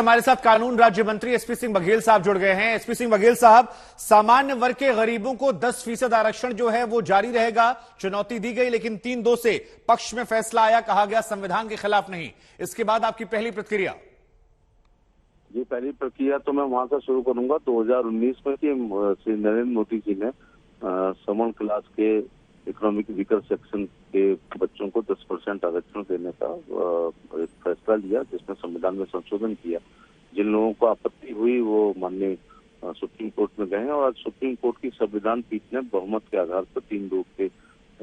हमारे साथ कानून राज्य मंत्री एसपी सिंह बघेल साहब जुड़ गए हैं। एसपी सिंह बघेल साहब, सामान्य वर्ग के गरीबों को 10% आरक्षण जो है वो जारी रहेगा, चुनौती दी गई, लेकिन 3-2 से पक्ष में फैसला आया, कहा गया संविधान के खिलाफ नहीं। इसके बाद आपकी पहली प्रतिक्रिया? जी, पहली प्रक्रिया तो मैं वहां से शुरू करूंगा 2019 में कि श्री नरेंद्र मोदी जी ने समन क्लास के इकोनॉमिक वीकर सेक्शन के बच्चों को 10% आरक्षण देने का एक फैसला लिया, जिसमें संविधान में संशोधन किया। जिन लोगों को आपत्ति हुई वो माननीय सुप्रीम कोर्ट में गए हैं और आज सुप्रीम कोर्ट की संविधान पीठ ने बहुमत के आधार पर 3-2 के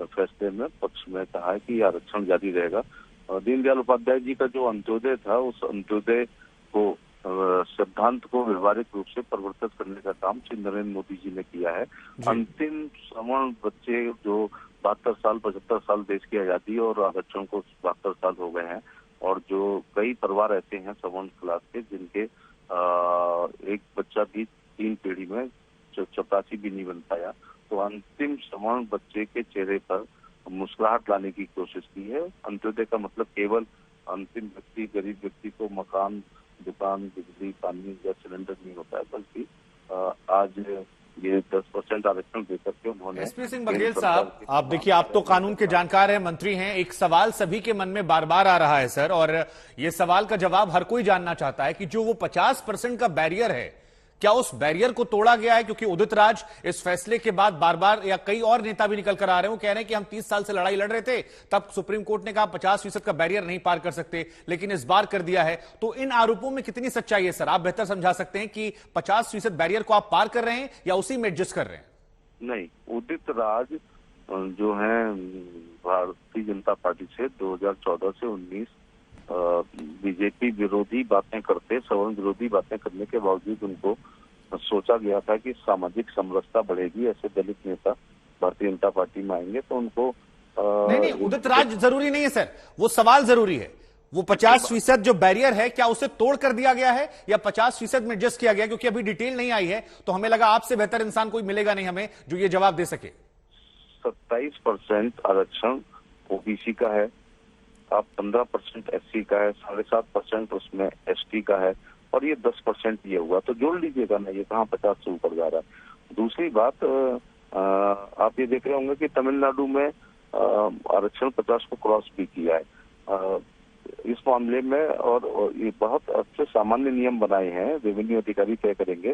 फैसले में पक्ष में कहा है कि आरक्षण जारी रहेगा। दीनदयाल उपाध्याय जी का जो अंत्योदय था, उस अंत्योदय को सिद्धांत को व्यवहारिक रूप से परिवर्तित करने का काम श्री नरेंद्र मोदी जी ने किया है। अंतिम सवर्ण बच्चे जो 72 साल 75 साल देश की आजादी और आरक्षण को 72 साल हो गए हैं, और जो कई परिवार ऐसे हैं सवर्ण क्लास के जिनके एक बच्चा भी 3 पीढ़ी में चपरासी भी नहीं बन पाया, तो अंतिम सवर्ण बच्चे के चेहरे पर मुस्कुराहट लाने की कोशिश की है। अंत्योदय का मतलब केवल अंतिम व्यक्ति, गरीब व्यक्ति को मकान, दुकान, बिजली, पानी, गैस सिलेंडर नहीं होता है, बल्कि आज ये 10% आरक्षण देकर के उन्होंने। एसपी सिंह बघेल साहब, आप देखिए, आप तो कानून के जानकार हैं, मंत्री हैं। एक सवाल सभी के मन में बार बार आ रहा है सर, और ये सवाल का जवाब हर कोई जानना चाहता है कि जो वो 50% का बैरियर है, क्या उस बैरियर को तोड़ा गया है? क्योंकि उदित राज इस फैसले के बाद बार बार, या कई और नेता भी निकल कर आ रहे हैं, वो कह रहे हैं कि हम 30 साल से लड़ाई लड़ रहे थे, तब सुप्रीम कोर्ट ने कहा 50% का बैरियर नहीं पार कर सकते, लेकिन इस बार कर दिया है। तो इन आरोपों में कितनी सच्चाई है सर? आप बेहतर समझा सकते हैं कि 50% बैरियर को आप पार कर रहे हैं या उसी में एडजस्ट कर रहे हैं? नहीं, उदित राज जो है भारतीय जनता पार्टी से 2014 से 19 बीजेपी विरोधी बातें करते, सवर्ण विरोधी बातें करने के बावजूद उनको सोचा गया था कि सामाजिक समरसता बढ़ेगी, ऐसे दलित नेता भारतीय जनता पार्टी में आएंगे तो उनको नहीं, उदित राज जरूरी नहीं है सर, वो सवाल जरूरी है। वो 50% जो बैरियर है, क्या उसे तोड़ कर दिया गया है या 50% में एडजस्ट किया गया? क्योंकि अभी डिटेल नहीं आई है, तो हमें लगा आपसे बेहतर इंसान कोई मिलेगा नहीं हमें जो ये जवाब दे सके। 27% आरक्षण ओबीसी का है, आप 15% एससी का है, 7.5% उसमें एसटी का है, और ये 10% ये हुआ, तो जोड़ लीजिएगा ना, ये कहाँ 50 से ऊपर जा रहा है। दूसरी बात, आप ये देख रहे होंगे कि तमिलनाडु में आरक्षण 50 को क्रॉस भी किया है इस मामले में, और ये बहुत अच्छे सामान्य नियम बनाए हैं, रेवेन्यू अधिकारी तय करेंगे,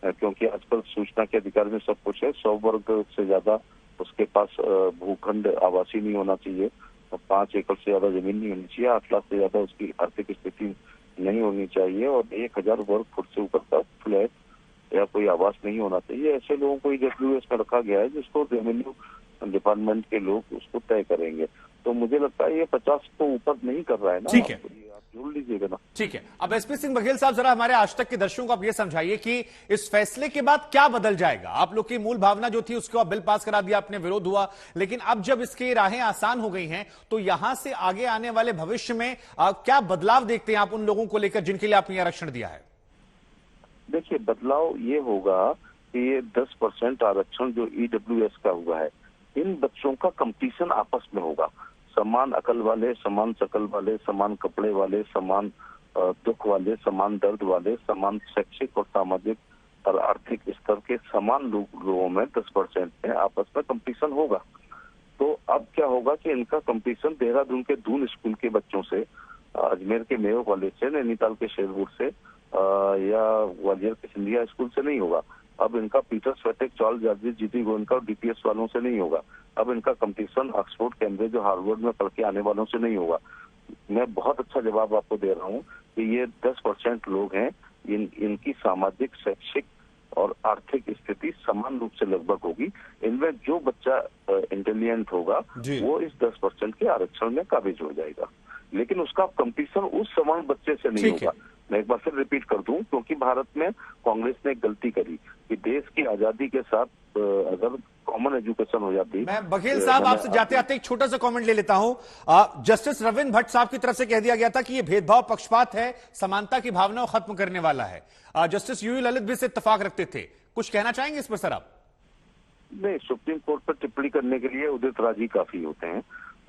क्योंकि आजकल सूचना के अधिकार में सब कुछ है। 100 वर्ग से ज्यादा उसके पास भूखंड आवासीय नहीं होना चाहिए, 5 एकड़ से ज्यादा जमीन नहीं होनी चाहिए, 8 लाख से ज्यादा उसकी आर्थिक स्थिति नहीं होनी चाहिए, और 1000 वर्ग फुट से ऊपर का फ्लैट या कोई आवास नहीं होना चाहिए। ऐसे लोगों को ईडब्ल्यूएस में रखा गया है, जिसको रेवेन्यू डिपार्टमेंट के लोग उसको तय करेंगे। तो मुझे लगता है ये 50 को ऊपर नहीं कर रहा है ना। ठीक है, आप जोड़ लीजिएगा ना। ठीक है। अब एसपी सिंह बघेल साहब, जरा हमारे आज तक के दर्शकों को आप ये समझाइए कि इस फैसले के बाद क्या बदल जाएगा? आप लोग की मूल भावना जो थी उसको आप बिल पास करा दिया, आपने विरोध हुआ, लेकिन अब जब इसकी राहें आसान हो गई हैं, तो यहां से आगे आने वाले भविष्य में क्या बदलाव देखते हैं आप उन लोगों को लेकर जिनके लिए आपने आरक्षण दिया है? देखिए, बदलाव ये होगा कि ये 10% आरक्षण जो ईडब्ल्यूएस का हुआ है, इन बच्चों का कंपटीशन आपस में होगा। समान अकल वाले, समान शकल वाले, समान कपड़े वाले, समान दुख वाले, समान दर्द वाले, समान शैक्षिक और सामाजिक और आर्थिक स्तर के समान लोगों में 10% में आपस में कंपटीशन होगा। तो अब क्या होगा कि इनका कंपटीशन देहरादून के दून स्कूल के बच्चों से, अजमेर के मेयो कॉलेज से, नैनीताल के शेरपुर से या ग्वालियर के सिंधिया स्कूल से नहीं होगा। अब इनका Peter Swiatek, Charles George's, GT Goenka और डीपीएस वालों से नहीं होगा। अब इनका कंपटीशन ऑक्सफोर्ड, कैम्ब्रिज और हार्वर्ड में पढ़ के आने वालों से नहीं होगा। मैं बहुत अच्छा जवाब आपको दे रहा हूँ कि ये 10% लोग हैं, इनकी सामाजिक, शैक्षिक और आर्थिक स्थिति समान रूप से लगभग होगी। इनमें जो बच्चा इंटेलिजेंट होगा वो इस 10% के आरक्षण में काबिज हो जाएगा, लेकिन उसका कंपटीशन उस समान बच्चे से नहीं होगा। मैं एक बार फिर रिपीट कर दूं, क्योंकि भारत में कांग्रेस ने एक गलती करी कि देश की आजादी के साथ अगर कॉमन एजुकेशन हो जाती। मैं बघेल साहब आपसे जाते आते एक छोटा सा कमेंट ले लेता हूं। जस्टिस रविंद्र भट्ट साहब की तरफ से कह दिया गया था कि यह भेदभाव पक्षपात है, समानता की भावना को खत्म करने वाला है। जस्टिस यूयू ललित भी इससे इत्तेफाक रखते थे। कुछ कहना चाहेंगे इस पर सर आप? नहीं, सुप्रीम कोर्ट पर टिप्पणी करने के लिए उदित राज ही काफी होते हैं,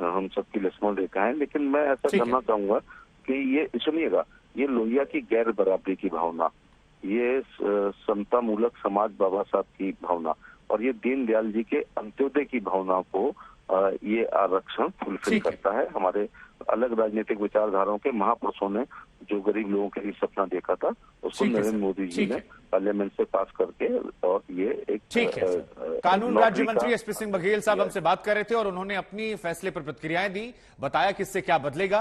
हम सबकी लक्ष्मण रेखा है। लेकिन मैं ऐसा करना चाहूंगा कि ये, सुनिएगा, ये लोहिया की गैर बराबरी की भावना, ये समता मूलक समाज बाबा साहब की भावना और ये दीनदयाल जी के अंत्योदय की भावना को ये आरक्षण फुलफिल करता है। हमारे अलग राजनीतिक विचारधाराओं के महापुरुषों ने जो गरीब लोगों के लिए सपना देखा था उसको नरेंद्र मोदी जी ने पार्लियामेंट से पास करके, और ये एक ठीक है। कानून राज्य मंत्री एसपी सिंह बघेल साहब हमसे बात कर रहे थे और उन्होंने अपनी फैसले पर प्रतिक्रियाएं दी, बताया कि इससे क्या बदलेगा।